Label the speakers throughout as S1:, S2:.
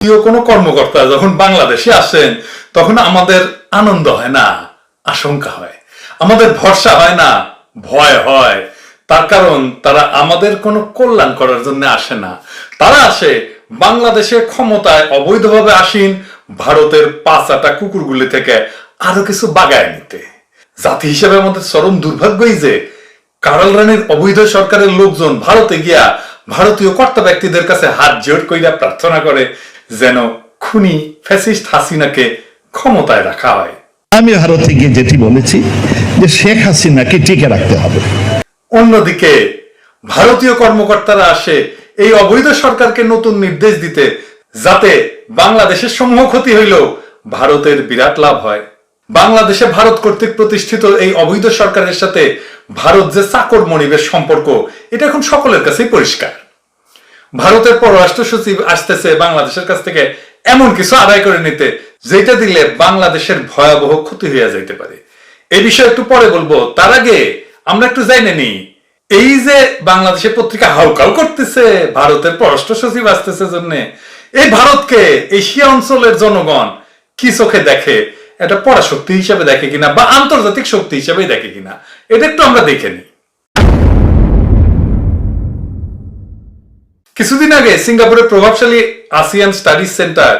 S1: কোনো কর্মকর্তা যখন বাংলাদেশে আসেন তখন আমাদের আনন্দ হয় না, আশঙ্কা হয়, আমাদের ভরসা হয় না, ভয় হয়। তার কারণ তারা আমাদের কোনো কল্যাণ করার জন্য আসে না, তারা আসে বাংলাদেশে ক্ষমতায় অবৈধভাবে আসীন ভারতের পাঁচাটা কুকুরগুলি থেকে আরো কিছু বাগায় নিতে। জাতি হিসেবে আমাদের চরম দুর্ভাগ্যই যে কারাল রানীর অবৈধ সরকারের লোকজন ভারতে গিয়া ভারতীয় কর্তা ব্যক্তিদের কাছে হাত জোড় কইরা প্রার্থনা করে যেন খুনি ফ্যাসিস্ট হাসিনাকে ক্ষমতায় রাখা হয়।
S2: আমি ভারতে গিয়ে যেটি বলেছি যে শেখ হাসিনাকে টিকে রাখতে হবে।
S1: অন্যদিকে ভারতীয় কর্মকর্তারা আসে এই অবৈধ সরকারকে নতুন নির্দেশ দিতে যাতে বাংলাদেশের সমূহ ক্ষতি হইলেও ভারতের বিরাট লাভ হয়। বাংলাদেশে ভারত কর্তৃক প্রতিষ্ঠিত এই অবৈধ সরকারের সাথে ভারত যে চাকর মনিবের সম্পর্ক, এটা এখন সকলের কাছেই পরিষ্কার। ভারতের পররাষ্ট্র সচিব আসতেছে বাংলাদেশের কাছ থেকে এমন কিছু আদায় করে নিতে যেটা দিলে বাংলাদেশের ভয়াবহ ক্ষতি হইয়া যাইতে পারে। এই বিষয়ে একটু পরে বলবো, তার আগে আমরা একটু জানি নি এই যে বাংলাদেশের পত্রিকা হাউকাউ করতেছে ভারতের পররাষ্ট্র সচিব আসতেছে জন্য, এই ভারতকে এশিয়া অঞ্চলের জনগণ কি চোখে দেখে? এটা পরাশক্তি হিসেবে দেখে কিনা বা আন্তর্জাতিক শক্তি হিসেবে দেখে কিনা, এটা একটু আমরা দেখে নিই। কিছুদিন আগে সিঙ্গাপুরের প্রভাবশালী আসিয়ান স্টাডিজ সেন্টার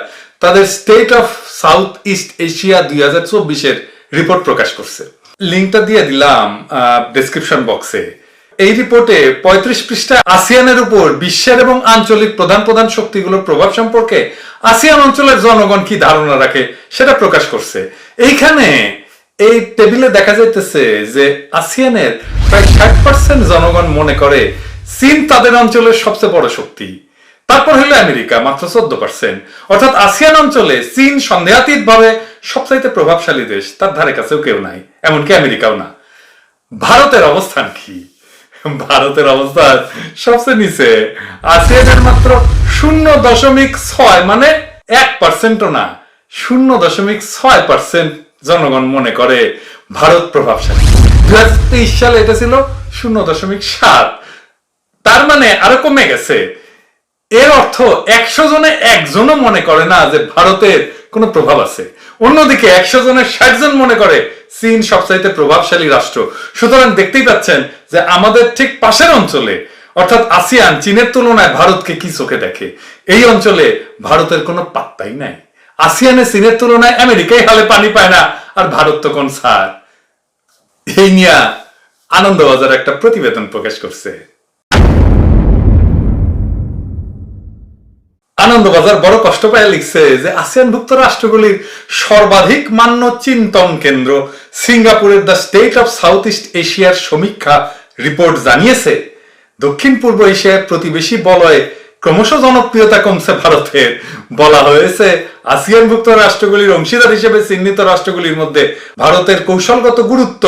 S1: তাদের state of south east Asia 2024 report প্রকাশ করছে। লিঙ্কটা দিয়ে দিলাম ডেসক্রিপশন বক্সে। এই রিপোর্টে 35 পৃষ্ঠায় আসিয়ানের উপর বিশ্বের এবং আঞ্চলিক প্রধান প্রধান শক্তিগুলোর প্রভাব সম্পর্কে আসিয়ান অঞ্চলের জনগণ কি ধারণা রাখে সেটা প্রকাশ করছে। এইখানে এই টেবিলে দেখা যাইতেছে যে আসিয়ানের প্রায় 60% জনগণ মনে করে চীন তাদের অঞ্চলের সবচেয়ে বড় শক্তি। তারপর হলো আমেরিকা মাত্র 14%। অর্থাৎ আসিয়ান অঞ্চলে চীন সন্দেহাতীত ভাবে সবচাইতে প্রভাবশালী দেশ, তার ধারে কাছেও কেউ নাই, এমনকি আমেরিকাও না। ভারতের অবস্থান কি? ভারতের অবস্থান সবচেয়ে নিচে। আসিয়ানের মাত্র 0.6 মানে 1%ও না, 0.6% জনগণ মনে করে ভারত প্রভাবশালী। 2023 সালে এটা ছিল 0.7, তার মানে আরো কমে গেছে। এর অর্থ 100 জনে একজনও মনে করে না যে ভারতের কোনো প্রভাব আছে। অন্যদিকে 100 জনের 60 জন মনে করে চীন সবচাইতে প্রভাবশালী রাষ্ট্র। সুতরাং দেখতেই পাচ্ছেন যে আমাদের ঠিক পাশের অঞ্চলে অর্থাৎ আসিয়ান চীনের তুলনায় ভারতকে কি চোখে দেখে। এই অঞ্চলে ভারতের কোনো পাত্তাই নাই। আসিয়ানে চীনের তুলনায় আমেরিকাই হালে পানি পায় না, আর ভারত তো কোন ছাড়। এই নিয়ে আনন্দবাজার একটা প্রতিবেদন প্রকাশ করছে। আনন্দবাজার বড় কষ্ট পায় লিখছে যে আসিয়ানভুক্ত রাষ্ট্রগুলির সর্বাধিক মান্য চিন্তন কেন্দ্র সিঙ্গাপুরের the state of south east এশিয়ার সমীক্ষা রিপোর্ট জানিয়েছে দক্ষিণ পূর্ব এশিয়ার প্রতিবেশী বলয়ে ক্রমশ জনপ্রিয়তা কমছে ভারতের। বলা হয়েছে আসিয়ানভুক্ত রাষ্ট্রগুলির অংশীদার হিসেবে চিহ্নিত রাষ্ট্রগুলির মধ্যে ভারতের কৌশলগত গুরুত্ব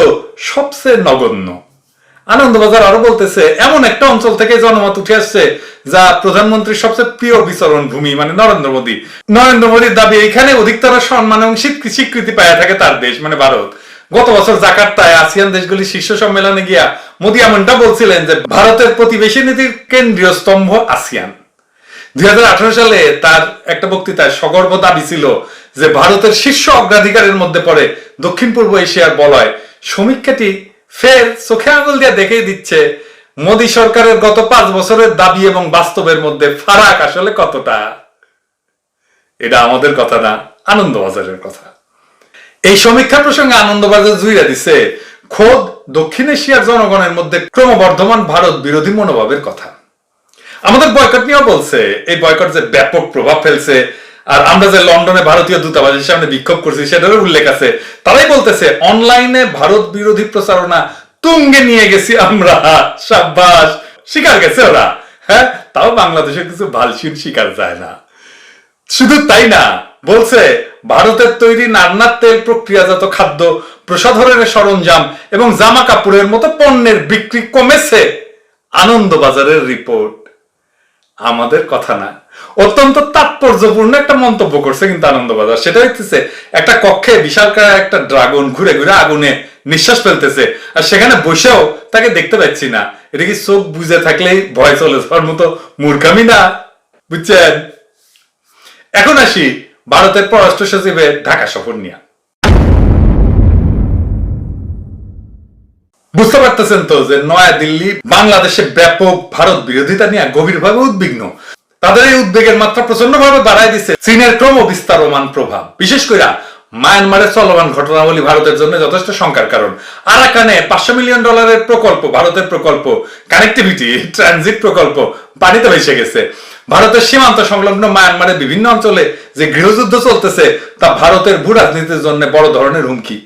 S1: সবচেয়ে নগণ্য। আনন্দবাজার আরো বলতেছে এমন একটা অঞ্চল থেকে জনমত উঠে আসছে যা প্রধানমন্ত্রীর সবচেয়ে প্রিয় বিচরণ ভূমি, মানে নরেন্দ্র মোদীর দাবি এখানে অধিকতর সম্মান এবং স্বীকৃতি পায় থাকে তার দেশ মানে ভারত। গত বছর জাকার্তায় আসিয়ান দেশগুলির শীর্ষ সম্মেলনে গিয়া মোদী এমনটা বলছিলেন যে ভারতের প্রতিবেশী নীতির কেন্দ্রীয় স্তম্ভ আসিয়ান। 2018 সালে তার একটা বক্তৃতায় সগর্ব দাবি ছিল যে ভারতের শীর্ষ অগ্রাধিকারের মধ্যে পড়ে দক্ষিণ পূর্ব এশিয়ার বলয়। সমীক্ষাটি ফের চোখে আঙুল দিয়ে দেখিয়ে দিচ্ছে মোদী সরকারের গত 5 বছরের দাবি এবং বাস্তবের মধ্যে ফারাক আসলে কতটা। এটা আমাদের কথা না, আনন্দবাজারের কথা। এই সমীক্ষা প্রসঙ্গে আনন্দবাজার জুইরা দিছে খোদ দক্ষিণ এশিয়ার জনগণের মধ্যে ক্রমবর্ধমান ভারত বিরোধী মনোভাবের কথা। আমাদের বয়কট নিয়েও বলছে এই বয়কট যে ব্যাপক প্রভাব ফেলছে, আর আমরা যে লন্ডনে ভারতীয় দূতাবাসের সামনে বিক্ষোভ করছি সেটারও উল্লেখ আছে। তারাই বলতেছে অনলাইনে ভারত বিরোধী প্রচারণা তুঙ্গে নিয়ে গেছি আমরা। সাব্বাস, শিকার গেছে ওরা। হ্যাঁ, তাও বাংলাদেশের কিছু ভালসিন শিকার যায় না। শুধু তাই না, বলছে ভারতের তৈরি নারনার তেল, প্রক্রিয়াজাত খাদ্য, প্রসাধনের সরঞ্জাম এবং জামা কাপড়ের মতো পণ্যের বিক্রি কমেছে। আনন্দবাজারের রিপোর্ট, আমাদের কথা না। অত্যন্ত তাৎপর্যপূর্ণ একটা মন্তব্য করছে কিন্তু আনন্দবাজার। সেটা হচ্ছে একটা কক্ষে বিশালকায় একটা ড্রাগন ঘুরে ঘুরে আগুনে নিঃশ্বাস ফেলতেছে, আর সেখানে বসেও তাকে দেখতে পাচ্ছি না। এটা কি চোখ বুঝে থাকলেই ভয় চলে যাওয়ার মতো মূর্খামি না? বুঝছেন? এখন আসি ভারতের পররাষ্ট্র সচিবের ঢাকা সফর নিয়ে। বুঝতে পারতেছেন তো যে নয়া দিল্লি বাংলাদেশে ব্যাপক ভারত বিরোধিতা নিয়ে গভীরভাবে উদ্বিগ্ন। তাদের এই উদ্বেগের মাত্রা প্রচন্ড ভাবে বাড়ায় দিচ্ছে চীনের ক্রম বিস্তারমান প্রভাব। বিশেষ করে মায়ানমারের চলমান ঘটনাবলী ভারতের জন্য যথেষ্ট শঙ্কার কারণ। আরাকানে $500 মিলিয়ন প্রকল্প, ভারতের প্রকল্প, কানেক্টিভিটি ট্রানজিট প্রকল্প পানিতে ভেসে গেছে। ভারতের সীমান্ত সংলগ্ন মায়ানমারের বিভিন্ন অঞ্চলে যে গৃহযুদ্ধ চলতেছে তা ভারতের ভূ রাজনীতির জন্য বড় ধরনের হুমকি।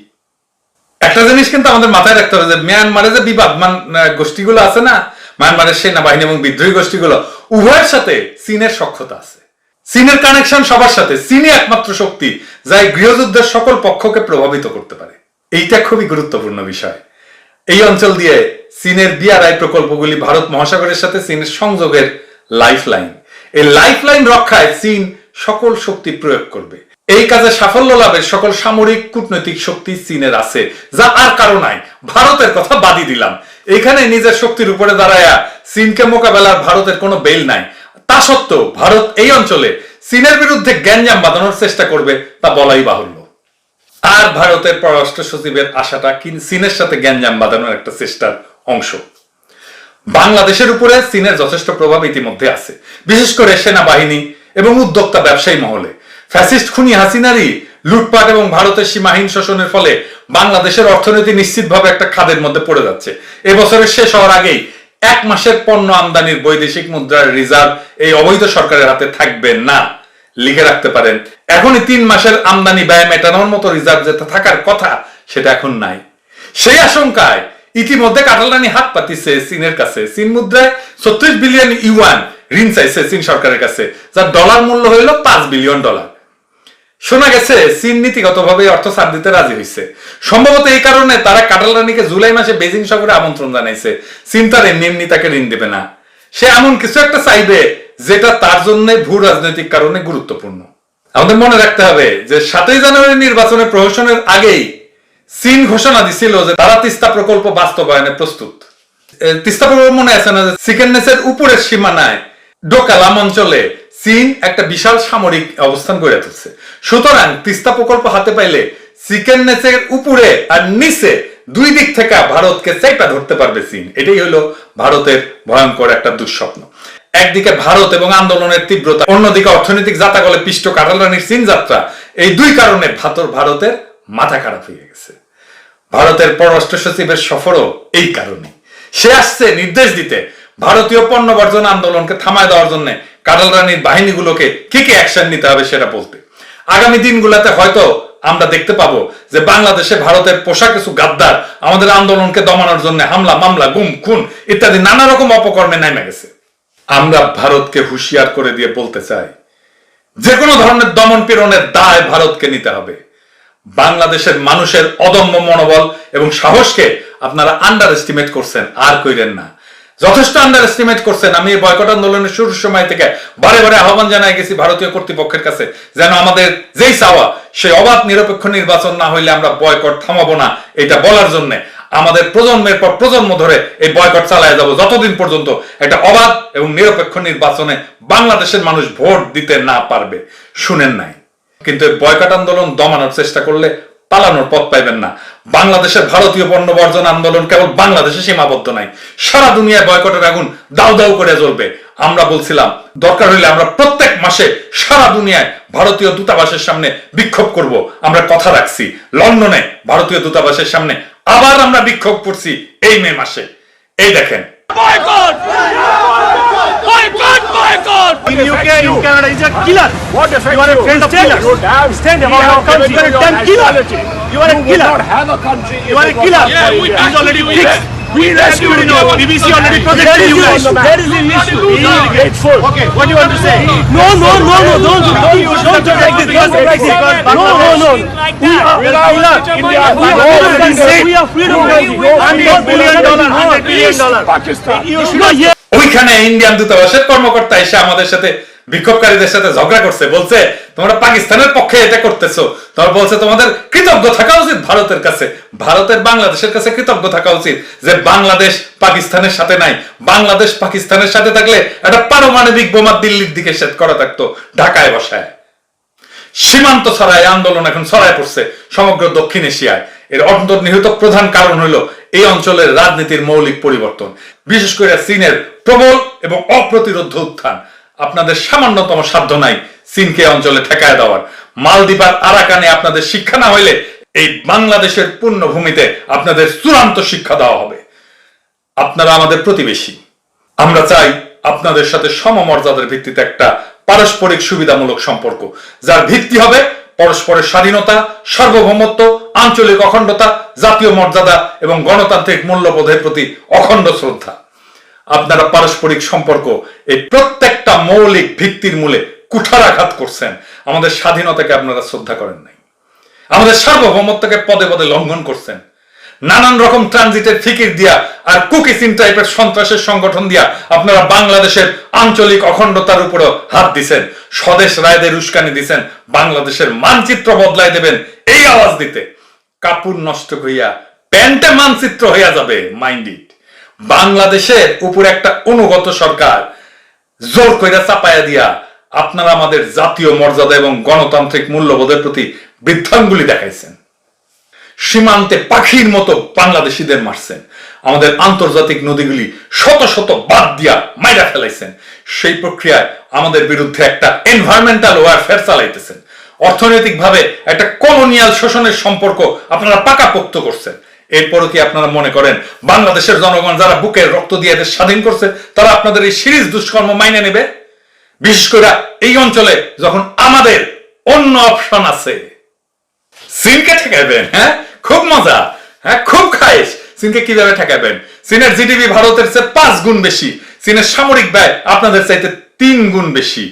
S1: একটা জিনিস কিন্তু আমাদের মাথায় রাখতে হবে যে মিয়ানমারে যে বিবাদমান গোষ্ঠীগুলো আছে না, মায়ানমারের সেনাবাহিনী এবং বিদ্রোহী গোষ্ঠীগুলো, উভয়ের সাথে চীনের সখ্যতা আছে। চীনের কানেকশন সবার সাথে। চীনই একমাত্র শক্তি যা এই গৃহযুদ্ধের সকল পক্ষকে প্রভাবিত করতে পারে। এইটা খুবই গুরুত্বপূর্ণ বিষয়। এই অঞ্চল দিয়ে চীনের BRI প্রকল্পগুলি ভারত মহাসাগরের সাথে চীনের সংযোগের লাইফলাইন। এই লাইফলাইন রক্ষায় চীন সকল শক্তি প্রয়োগ করবে। এই কাজে সাফল্য লাভের সকল সামরিক কূটনৈতিক শক্তি চীনের আছে, যা আর কারো নাই। ভারতের কথা বাদই দিলাম। এখানে নিজের শক্তির উপরে দাঁড়ায়া চীনকে মোকাবেলার ভারতের কোনো বেল নাই। তা সত্ত্বেও ভারত এই অঞ্চলে চীনের বিরুদ্ধে গ্যাঞ্জাম বাঁধানোর চেষ্টা করবে তা বলাই বাহুল্য। আর ভারতের পররাষ্ট্র সচিবের আশাটা চীনের সাথে গ্যাঞ্জাম বাঁধানোর একটা চেষ্টার অংশ। বাংলাদেশের উপরে চীনের যথেষ্ট প্রভাব ইতিমধ্যে আছে, বিশেষ করে সেনাবাহিনী এবং উদ্যোক্তা ব্যবসায়ী মহলে। ফ্যাসিস্ট খুনি হাসিনারই লুটপাট এবং ভারতের সীমাহীন শোষণের ফলে বাংলাদেশের অর্থনীতি নিশ্চিতভাবে একটা খাদের মধ্যে পড়ে যাচ্ছে। এবছরের শেষ হওয়ার আগেই 1 মাসের পণ্য আমদানির বৈদেশিক মুদ্রার রিজার্ভ এই অবৈধ সরকারের হাতে থাকবে না। লিখে রাখতে পারেন, এখনই 3 মাসের আমদানি ব্যয় মেটানোর মতো রিজার্ভ যেটা থাকার কথা সেটা এখন নাই। সেই আশঙ্কায় ইতিমধ্যে কাটালরানি হাত পাতিছে চীনের কাছে। চীন মুদ্রায় 36 বিলিয়ন ইউয়ান ঋণ চাইছে চীন সরকারের কাছে, যার ডলার মূল্য হইল $5 বিলিয়ন। শোনা গেছে চীন নীতিগতভাবে অর্থ ছাড় দিতে রাজি হয়েছে। সম্ভবত এই কারণে তারা কাটালরানিকে জুলাই মাসে বেজিং সফরে আমন্ত্রণ জানাইছে। চীন তার এমনি তাকে ঋণ দেবে না, সে এমন কিছু একটা চাইবে যেটা তার জন্য ভূ রাজনৈতিক কারণে গুরুত্বপূর্ণ। আমাদের মনে রাখতে হবে যে 7ই জানুয়ারি নির্বাচনের প্রহসনের আগেই চীন ঘোষণা দিছিল যে তারা তিস্তা প্রকল্প বাস্তবায়নে প্রস্তুত। তিস্তা প্রকল্প মনে আছে না, চিকেননেসের উপরের সীমানায় ডোকালাম অঞ্চলে চীন একটা বিশাল সামরিক অবস্থান গড়ে তুলছে। সুতরাং তিস্তা প্রকল্প হাতে পাইলে চিকেননেসের উপরে আর নিচে দুই দিক থেকে ভারতকে চাইপা ধরতে পারবে চীন। এটাই হলো ভারতের ভয়ঙ্কর একটা দুঃস্বপ্ন। একদিকে ভারত এবং আন্দোলনের তীব্রতা, অন্যদিকে অর্থনৈতিক জাতাকলে পিষ্ট কাটালরানির চীন যাত্রা, এই দুই কারণে ভারতের মাথা খারাপ হয়ে গেছে। ভারতের পররাষ্ট্র সচিবের সফরও এই কারণে। সে আসছে নির্দেশ দিতে ভারতীয় পণ্য বর্জন আন্দোলনকে থামায় দেওয়ার জন্য কাটালরানির বাহিনীগুলোকে কি কি অ্যাকশন নিতে হবে সেটা বলতে। আগামী দিনগুলোতে হয়তো আমরা দেখতে পাবো যে বাংলাদেশে ভারতের পোশাক কিছু গাদ্দার আমাদের আন্দোলনকে দমানোর জন্য হামলা, মামলা, গুম, খুন ইত্যাদি নানা রকম অপকর্মে নেমে গেছে। আমরা ভারতকে হুঁশিয়ার করে দিয়ে বলতে চাই, যে কোনো ধরনের দমন পীড়নের দায় ভারতকে নিতে হবে। বাংলাদেশের মানুষের অদম্য মনোবল এবং সাহসকে আপনারা আন্ডার এস্টিমেট করছেন, আর কইরেন না। যথেষ্ট আন্ডার এস্টিমেট করছেন। আমি এই বয়কট আন্দোলনের শুরুর সময় থেকে বারে বারে আহ্বান জানাই গেছি ভারতীয় কর্তৃপক্ষের কাছে, যেন আমাদের যেই চাওয়া সেই অবাধ নিরপেক্ষ নির্বাচন না হইলে আমরা বয়কট থামাবো না, এটা বলার জন্য আমাদের প্রজন্মের পর প্রজন্ম ধরে এই বয়কট চালায় যাব যতদিন পর্যন্ত একটা অবাধ এবং নিরপেক্ষ নির্বাচনে বাংলাদেশের মানুষ ভোট দিতে না পারবে। শুনেন নাই, কিন্তু বয়কট আন্দোলন দমানোর চেষ্টা করলে পালানোর পথ পাইবেন না। বাংলাদেশের ভারতীয় পণ্য বর্জন আন্দোলন কেবল বাংলাদেশে সীমাবদ্ধ নাই, সারা দুনিয়ায় বয়কটের আগুন দাউ দাউ করে জ্বলবে। আমরা বলছিলাম দরকার হইলে আমরা প্রত্যেক মাসে সারা দুনিয়ায় ভারতীয় দূতাবাসের সামনে বিক্ষোভ করব। আমরা কথা রাখছি, লন্ডনে ভারতীয় দূতাবাসের সামনে আবার আমরা বিক্ষোভ করছি এই মে মাসে। এই দেখেন,
S3: in UK, in Canada, he's a killer.
S4: What effect
S3: You are a friend of killers. Stand about our country. You are a damn killer. You are a killer.
S4: not have a country.
S3: You are a killer.
S4: Yeah,
S3: He's already fixed.
S4: We rescued you.
S3: BBC already protected you guys. That is the issue.
S4: He is grateful.
S3: Okay, what do you want to say? No, don't talk like this. Don't talk like this. No. We are
S4: India.
S3: We are freedom country. $100 billion. $100 billion.
S4: Pakistan.
S3: You should not hear.
S1: ওইখানে Indian দূতাবাসের কর্মকর্তা এসে আমাদের সাথে বিক্ষোভকারীদের সাথে ঝগড়া করছে, বলছে তোমরা পাকিস্তানের পক্ষে এটা করতেছো। তারপর বলছে তোমাদের কৃতজ্ঞ থাকা উচিত ভারতের কাছে, ভারতের বাংলাদেশের কাছে কৃতজ্ঞ থাকা উচিত যে বাংলাদেশ পাকিস্তানের সাথে নাই। বাংলাদেশ পাকিস্তানের সাথে থাকলে একটা পারমাণবিক বোমা দিল্লির দিকে সেট করা থাকতো, ঢাকায় বসায়। সীমান্ত ছাড়াই আন্দোলন এখন ছড়ায় পড়ছে সমগ্র দক্ষিণ এশিয়ায়। এর অন্তর্নিহিত প্রধান কারণ হলো এই অঞ্চলের রাজনীতির মৌলিক পরিবর্তন, বিশেষ করে চীনের প্রবল এবং অপ্রতিরোধ্য উত্থান। আপনাদের সামান্যতম সাধ্য নাই চীনকে অঞ্চলে ঠেকায় দেওয়ার। মালদ্বীপ আর আরাকানে আপনাদের শিক্ষা না হইলে এই বাংলাদেশের পূর্ণভূমিতে আপনাদের চূড়ান্ত শিক্ষা দেওয়া হবে। আপনারা আমাদের প্রতিবেশী। আমরা চাই আপনাদের সাথে সমমর্যাদার ভিত্তিতে একটা পারস্পরিক সুবিধামূলক সম্পর্ক, যার ভিত্তি হবে পরস্পরের স্বাধীনতা, সার্বভৌমত্ব, আঞ্চলিক অখণ্ডতা, জাতীয় মর্যাদা এবং গণতান্ত্রিক মূল্যবোধের প্রতি অখণ্ড শ্রদ্ধা। আপনারা পারস্পরিক সম্পর্ক এই প্রত্যেকটা মৌলিক ভিত্তির মূলে কুঠারাঘাত করছেন। আমাদের স্বাধীনতাকে আপনারা শ্রদ্ধা করেন নাই, আমাদের সার্বভৌমত্বকে পদে পদে লঙ্ঘন করছেন। নানান রকম ট্রানজিটের ফিকির দিয়া আর কুকিসিন টাইপের সন্ত্রাসের সংগঠন দিয়া আপনারা বাংলাদেশের আঞ্চলিক অখণ্ডতার উপরও হাত দিছেন। স্বদেশ রায়দের উস্কানি দিছেন বাংলাদেশের মানচিত্র বদলাই দেবেন এই আওয়াজ দিতে। কাপড় নষ্ট হইয়া প্যান্টে মানচিত্র হইয়া যাবে, মাইন্ড ইট। বাংলাদেশের উপর একটা অনুগত সরকার জোর কইরা চাপায়া দিয়া আপনারা আমাদের জাতীয় মর্যাদা এবং গণতান্ত্রিক মূল্যবোধের প্রতি বৃদ্ধাঙ্গুলি দেখাইছেন। সীমান্তে পাখির মতো বাংলাদেশিদের মারছেন। আমাদের আন্তর্জাতিক নদীগুলি শত শত বাদ দিয়া মাইরা ফেলাইছেন। সেই প্রক্রিয়ায় আমাদের বিরুদ্ধে একটা এনভায়রনমেন্টাল ওয়ারফেয়ার চালাইতেছেন। অর্থনৈতিকভাবে একটা কলোনিয়াল শোষণের সম্পর্ক আপনারা পাকাপোক্ত করছেন। এরপরও কি আপনারা মনে করেন বাংলাদেশের জনগণ যারা বুকের রক্ত দিয়ে এদের স্বাধীন করছে তারা আপনাদের এই সিরিজ দুষ্কর্ম মাইনে নেবে? বিশেষ করে এই অঞ্চলে যখন আমাদের অন্য অপশন আছে। চীনকে ঠেকাবেন? হ্যাঁ, খুব মজা, হ্যাঁ খুব খাইস। চীনকে কিভাবে ঠেকাবেন? চীনের জিডিপি ভারতের চেয়ে 5 গুণ বেশি, চীনের সামরিক ব্যয় আপনাদের চাইতে 3 গুণ বেশি।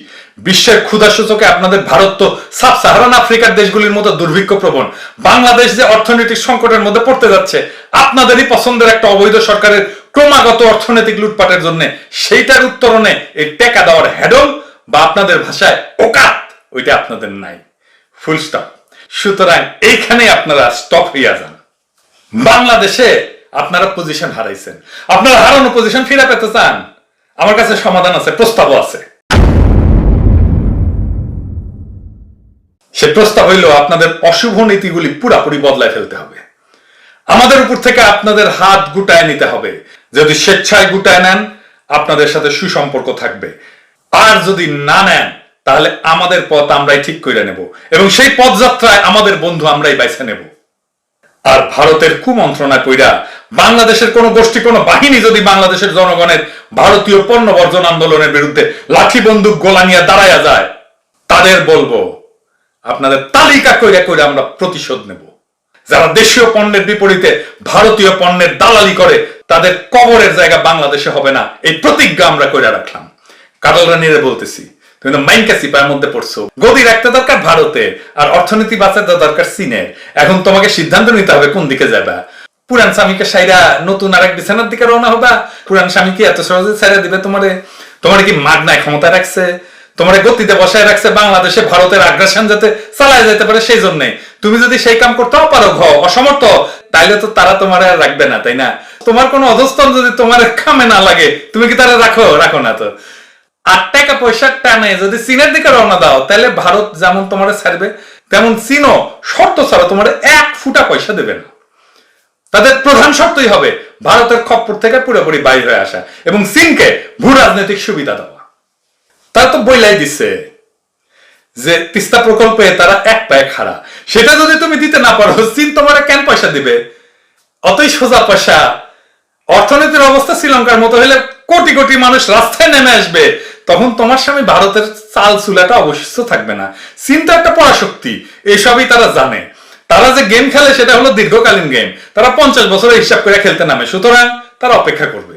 S1: বিশ্বের ক্ষুধা সূচকে আপনাদের ভারত তো সাব সাহারান আফ্রিকার দেশগুলির মতো দুর্ভিক্ষ প্রবণ। বাংলাদেশ যে অর্থনৈতিক সংকটের মধ্যে পড়তে যাচ্ছে আপনাদেরই পছন্দের একটা অবৈধ সরকারের ক্রমাগত অর্থনৈতিক লুটপাটের জন্য, সেইটার উত্তরণে এই টেকা দেওয়ার হেডল বা আপনাদের ভাষায় ওকাত ওইটা আপনাদের নাই। Full stop. সুতরাং এইখানে আপনারা স্টপ হইয়া যান। বাংলাদেশে আপনারা পজিশন হারাইছেন, আপনারা হারানো পজিশন ফিরে পেতে চান? আমার কাছে সমাধান আছে, প্রস্তাবও আছে। সে প্রস্তাব হইল আপনাদের অশুভ নীতিগুলি পুরাপুরি বদলায় ফেলতে হবে। আমাদের উপর থেকে আপনাদের হাত গুটায় নিতে হবে। যদি স্বেচ্ছায় গুটায় নেন আপনাদের সাথে সুসম্পর্ক থাকবে, আর যদি না নেন তাহলে আমাদের পথ আমরাই ঠিক করে নেব এবং সেই পথযাত্রায় আমাদের বন্ধু আমরাই বাইছে নেব। আর ভারতের কুমন্ত্রণায় পইরা বাংলাদেশের কোন গোষ্ঠী, কোন বাহিনী যদি বাংলাদেশের জনগণের ভারতীয় পণ্য বর্জন আন্দোলনের বিরুদ্ধে লাঠি বন্দুক গোলা নিয়ে দাঁড়ায়া যায়, তাদের বলবো আপনাদের তালিকা কইরা কইরা আমরা প্রতিশোধ নেব। যারা দেশীয় পণ্যের বিপরীতে ভারতীয় পণ্যের দালালি করে তাদের কবরের জায়গা বাংলাদেশে হবে না, এই প্রতিজ্ঞা আমরা কইরা রাখলাম। কাটাল রানীরে বলতেছি, তুমি তো মাইনকা সিপার মধ্যে পড়ছো। গদি রাখতে দরকার ভারতের আর অর্থনীতি বাঁচাতে দরকার চীনের। এখন তোমাকে সিদ্ধান্ত নিতে হবে কোন দিকে যাবা। পুরান স্বামীকে সাইরা নতুন আরেক বিছানার দিকে রওনা হবা? পুরান স্বামী কি এত সহজে ছাইরা দিবে তোমারে? তোমার কি মাগনায় ক্ষমতা রাখছে? তোমার গতিতে বসায় রাখছে বাংলাদেশে ভারতের আগ্রাসন যাতে চালায় যেতে পারে সেই জন্য। তুমি যদি সেই কাম করতেও পারো অসমর্থ, তাইলে তো তারা তোমার আর রাখবে না, তাই না? তোমার কোনো অধস্তন যদি তোমার কামে না লাগে তুমি কি তারা রাখো না তো। আর টাকা পয়সার টানে যদি চীনের দিকে রওনা দাও তাহলে ভারত যেমন তোমার ছাড়বে তেমন চীনও শর্ত ছাড়া তোমার 1 ফুটা পয়সা দেবে না। তাদের প্রধান শর্তই হবে ভারতের খপ্পর থেকে পুরোপুরি বাইরে হয়ে আসা এবং চীনকে ভূ রাজনৈতিক সুবিধা দেওয়া। তারা তো বইলাই দিচ্ছে যে তিস্তা প্রকল্পে তারা এক পায়ে খাড়া। সেটা যদি তুমি দিতে না পারো চীন তোমার কেন পয়সা দিবে? অতই সোজা পয়সা। অর্থনীতির অবস্থা শ্রীলঙ্কার মতো হলে কোটি কোটি মানুষ রাস্তায় নেমে আসবে, তখন তোমার স্বামী ভারতের চাল চুলাটা অবশিষ্ট থাকবে না। চীন তো একটা পরাশক্তি, এসবই তারা জানে। তারা যে গেম খেলে সেটা হলো দীর্ঘকালীন গেম। তারা 50 বছরের হিসাব করে খেলতে নামে, সুতরাং তারা অপেক্ষা করবে।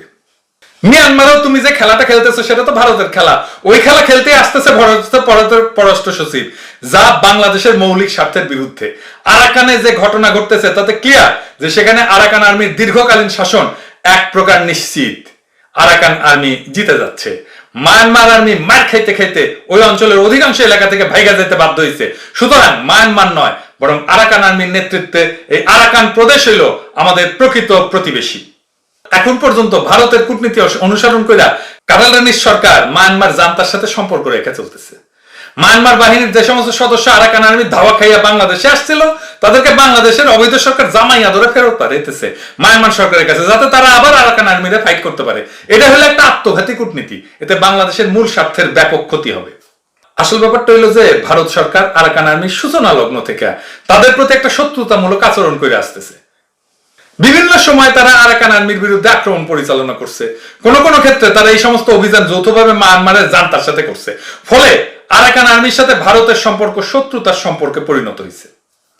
S1: মিয়ানমারেও তুমি যে খেলাটা খেলতেছো সেটা তো ভারতের খেলা। ওই খেলা খেলতে আসতেছে ভারতের পররাষ্ট্র সচিব, যা বাংলাদেশের মৌলিক স্বার্থের বিরুদ্ধে। আরাকানে যে ঘটনা ঘটতেছে তাতে ক্লিয়ার যে সেখানে আরাকান আর্মির দীর্ঘকালীন শাসন এক প্রকার নিশ্চিত। আরাকান আর্মি জিতে যাচ্ছে। মায়ানমার আর্মি মার খাইতে খাইতে ওই অঞ্চলের অধিকাংশ এলাকা থেকে ভাইগা যেতে বাধ্য হয়েছে। সুতরাং মায়ানমার নয় বরং আরাকান আর্মির নেতৃত্বে এই আরাকান প্রদেশ হইল আমাদের প্রকৃত প্রতিবেশী। এখন পর্যন্ত ভারতের কূটনীতি অনুসরণ করে কাটাল রানীর সরকার মায়ানমার জান্তার সাথে সম্পর্ক রেখে চলতেছে। মায়ানমার বাহিনীর যে সমস্ত সদস্য আরাকান আর্মি ধাওয়া খাইয়া বাংলাদেশে আসছিল তাদেরকে বাংলাদেশের অবৈধ সরকার জামাইয়া ধরে ফেরত পাঠাইতেছে মায়ানমার সরকারের কাছে, যাতে তারা আবার আরাকান আর্মিরা ফাইট করতে পারে। এটা হলো একটা আত্মঘাতী কূটনীতি, এতে বাংলাদেশের মূল স্বার্থের ব্যাপক ক্ষতি হবে। আসল ব্যাপারটা হইলো যে ভারত সরকার আরাকান আর্মির সূচনা লগ্ন থেকে তাদের প্রতি একটা শত্রুতামূলক আচরণ করে আসতেছে। বিভিন্ন সময় তারা আরাকান আর্মির বিরুদ্ধে আক্রমণ পরিচালনা করছে, কোন কোন ক্ষেত্রে তারা এই সমস্ত অভিযান যৌথভাবে মায়ানমারের জান্তার সাথে করছে। ফলে আরাকান আর্মির সাথে ভারতের সম্পর্ক শত্রুতার সম্পর্কে পরিণত হয়েছে।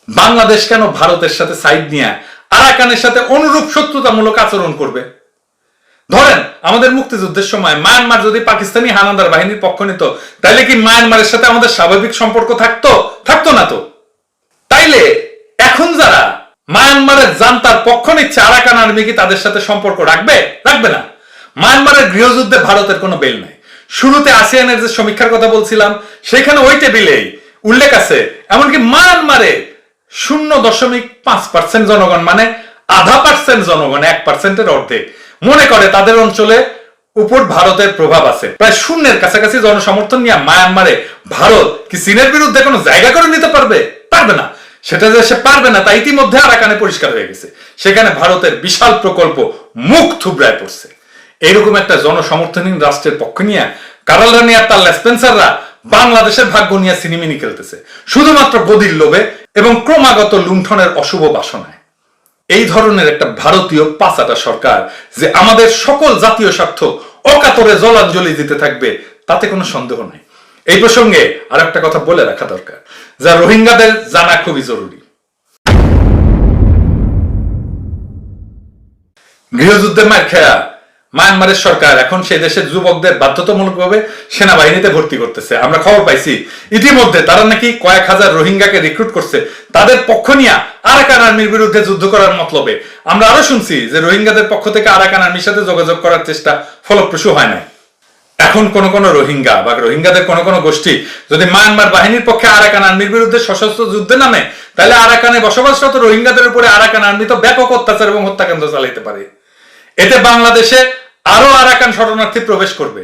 S1: বাংলাদেশ কেন ভারতের সাথে সাইড নিয়ে আরাকানের সাথে অনুরূপ শত্রুতামূলক আচরণ করবে? ধরেন আমাদের মুক্তিযুদ্ধের সময় মায়ানমার যদি পাকিস্তানি হানাদার বাহিনীর পক্ষ নিত, তাইলে কি মায়ানমারের সাথে আমাদের স্বাভাবিক সম্পর্ক থাকতো না তো? তাইলে এখন যারা মায়ানমারের জান্তার পক্ষ নিচ্ছে আরাকান আর্মি কি তাদের সাথে সম্পর্ক রাখবে না? মায়ানমারের গৃহযুদ্ধে ভারতের কোনো বেল নাই। শুরুতে আসিয়ানের যে সমীক্ষার কথা বলছিলাম সেখানে ওই টেবিলেই উল্লেখ আছে এমনকি মায়ানমারে 0.5% জনগণ, মানে 0.5% জনগণ, 1%-এর অর্ধেক মনে করে তাদের অঞ্চলে উপর ভারতের প্রভাব আছে। প্রায় শূন্যের কাছাকাছি জনসমর্থন নিয়ে মায়ানমারে ভারত কি চীনের বিরুদ্ধে কোনো জায়গা করে নিতে পারবে না। সেটা যে সে পারবে না তা ইতিমধ্যে আরাকানে পরিষ্কার হয়ে গেছে। সেখানে ভারতের বিশাল প্রকল্প মুখ থুবড়ায় পড়ছে। এইরকম একটা জনসমর্থনহীন রাষ্ট্রের পক্ষ নিয়ে কারাল রানী আর তার লেসপেন্সাররা বাংলাদেশের ভাগ্য নিয়ে সিনেমিনি খেলতেছে শুধুমাত্র গদির লোভে এবং ক্রমাগত লুণ্ঠনের অশুভ বাসনায়। এই ধরনের একটা ভারতীয় পাঁচাটা সরকার যে আমাদের সকল জাতীয় স্বার্থ অকাতরে জলাঞ্জলি দিতে থাকবে তাতে কোনো সন্দেহ নাই। এই প্রসঙ্গে আর একটা কথা বলে রাখা দরকার, যা রোহিঙ্গাদের জানা খুবই জরুরি। গৃহযুদ্ধে মার খেয়া মায়ানমারের সরকার এখন সেই দেশের যুবকদের বাধ্যতামূলকভাবে সেনাবাহিনীতে ভর্তি করতেছে। আমরা খবর পাইছি ইতিমধ্যে তারা নাকি কয়েক হাজার রোহিঙ্গাকে রিক্রুট করছে তাদের পক্ষ নিয়ে আরাকান আর্মির বিরুদ্ধে যুদ্ধ করার মতলবে। আমরা আরো শুনছি যে রোহিঙ্গাদের পক্ষ থেকে আরাকান আর্মির সাথে যোগাযোগ করার চেষ্টা ফলপ্রসূ হয় না। এখন কোন রোহিঙ্গা বা রোহিঙ্গাদের কোন গোষ্ঠী যদি মায়ানমার বাহিনীর পক্ষে আরাকান আর্মির বিরুদ্ধে সশস্ত্র যুদ্ধে নামে, তাহলে আরাকানে বসবাসরত রোহিঙ্গাদের উপরে আরাকান আর্মি তো ব্যাপক অত্যাচার এবং হত্যাকাণ্ড চালাইতে পারে। এতে বাংলাদেশে আরো আরাকান শরণার্থী প্রবেশ করবে।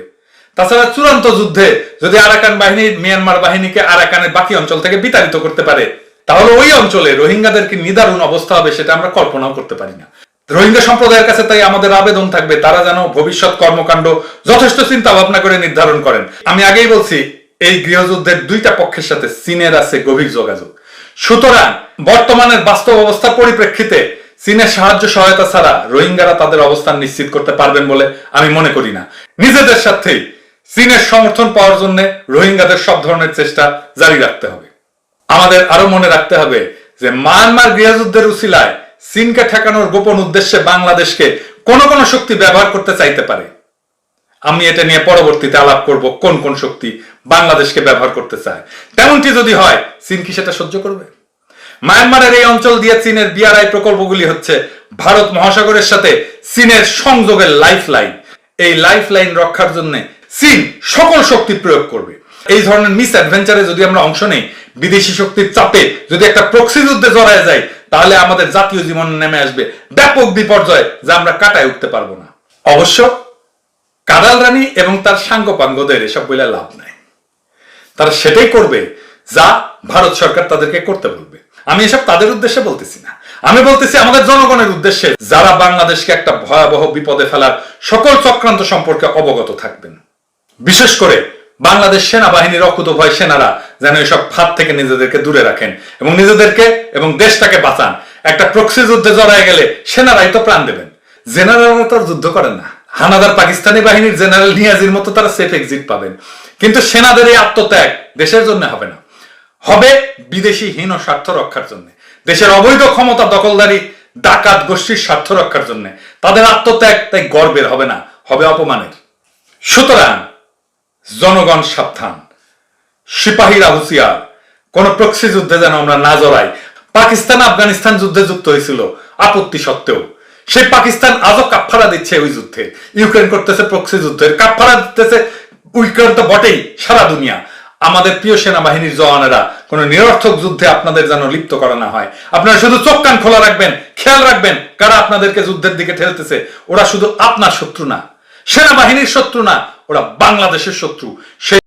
S1: তাছাড়া চূড়ান্ত যুদ্ধে যদি আরাকান বাহিনী মিয়ানমার বাহিনীকে আরাকানের বাকি অঞ্চল থেকে বিতাড়িত করতে পারে, তাহলে ওই অঞ্চলে রোহিঙ্গাদের কি নিদারুণ অবস্থা হবে সেটা আমরা কল্পনাও করতে পারি না। রোহিঙ্গা সম্প্রদায়ের কাছে তাই আমাদের আবেদন থাকবে তারা যেন ভবিষ্যৎ কর্মকাণ্ড যথেষ্ট চিন্তা ভাবনা করে নির্ধারণ করেন। আমি আগেই বলছি এই গৃহযুদ্ধের দুইটা পক্ষের সাথে চীনের আছে গভীর যোগাযোগ। সুতরাং বর্তমানের বাস্তব অবস্থার পরিপ্রেক্ষিতে চীনের সাহায্য সহায়তা ছাড়া রোহিঙ্গারা তাদের অবস্থান নিশ্চিত করতে পারবেন বলে আমি মনে করি না। নিজেদের সাথেই চীনের সমর্থন পাওয়ার জন্য রোহিঙ্গাদের সব ধরনের চেষ্টা জারি রাখতে হবে। আমাদের আরো মনে রাখতে হবে যে মায়ানমার গৃহযুদ্ধের উছিলায় চীনকে ঠেকানোর গোপন উদ্দেশ্যে বাংলাদেশকে কোন শক্তি ব্যবহার করতে চাইতে পারে। আমি এটা নিয়ে পরবর্তীতে আলাপ করব কোন শক্তি বাংলাদেশকে ব্যবহার করতে চায়। তেমনটি যদি হয় চীন কি সেটা সহ্য করবে? মায়ানমারের এই অঞ্চল দিয়ে চীনের বিআরআই প্রকল্পগুলি হচ্ছে ভারত মহাসাগরের সাথে চীনের সংযোগের লাইফলাইন। এই লাইফলাইন রক্ষার জন্য চীন সকল শক্তি প্রয়োগ করবে। এই ধরনের মিস অ্যাডভেঞ্চারে যদি আমরা অংশ নেই, বিদেশি শক্তির চাপে যদি একটা প্রক্সি যুদ্ধে জড়ায় যায়, তাহলে আমাদের জাতীয় জীবন নেমে আসবে ব্যাপক বিপর্যয় যা আমরা কাটায় উঠতে পারবো না। অবশ্য কারাল রানী এবং তার সাঙ্গপাঙ্গদের এসব বলে লাভ নাই। তারা সেটাই করবে যা ভারত সরকার তাদেরকে করতে বলবে। আমি এসব তাদের উদ্দেশ্যে বলতেছি না, আমি বলতেছি আমাদের জনগণের উদ্দেশ্যে, যারা বাংলাদেশকে একটা ভয়াবহ বিপদে ফেলার সকল চক্রান্ত সম্পর্কে অবগত থাকবেন। বিশেষ করে বাংলাদেশ সেনাবাহিনীর অকুতোভয় সেনারা যেন এসব ফাঁদ থেকে নিজেদেরকে দূরে রাখেন এবং নিজেদেরকে এবং দেশটাকে বাঁচান। একটা প্রক্সি যুদ্ধে জড়ায় গেলে সেনারাই তো প্রাণ দেবেন, জেনারেলরা তো যুদ্ধ করেন না। হানাদার পাকিস্তানি বাহিনীর জেনারেল নিয়াজির মতো তারা সেফ এক্সিট পাবেন, কিন্তু সেনাদের এই আত্মত্যাগ দেশের জন্য হবে না, হবে বিদেশি হীন স্বার্থ রক্ষার জন্য, দেশের অবৈধ ক্ষমতা দখলদারি ডাকাত গোষ্ঠীর স্বার্থ রক্ষার জন্য। তাদের আত্মত্যাগ তাই গর্বের হবে না, হবে অপমানের। সুতরাং জনগণ সাবধান, সিপাহীরা হুঁশিয়ার, কোন প্রক্সি যুদ্ধে যেন আমরা না জড়াই। পাকিস্তান আফগানিস্তান যুদ্ধে যুক্ত হয়েছিল আপত্তি সত্ত্বেও, সেই পাকিস্তান আজও কাফফারা দিচ্ছে ওই যুদ্ধে। ইউক্রেন করতেছে প্রক্সি যুদ্ধের কাফফারা দিতেছে, ইউক্রেন তো বটেই, সারা দুনিয়া। আমাদের প্রিয় সেনাবাহিনীর জওয়ানেরা কোন নিরর্থক যুদ্ধে আপনাদের যেন লিপ্ত করা না হয়। আপনারা শুধু চোখ কান খোলা রাখবেন, খেয়াল রাখবেন কারা আপনাদেরকে যুদ্ধের দিকে ঠেলতেছে। ওরা শুধু আপনার শত্রু না, সেনাবাহিনীর শত্রু না, ওরা বাংলাদেশের শত্রু।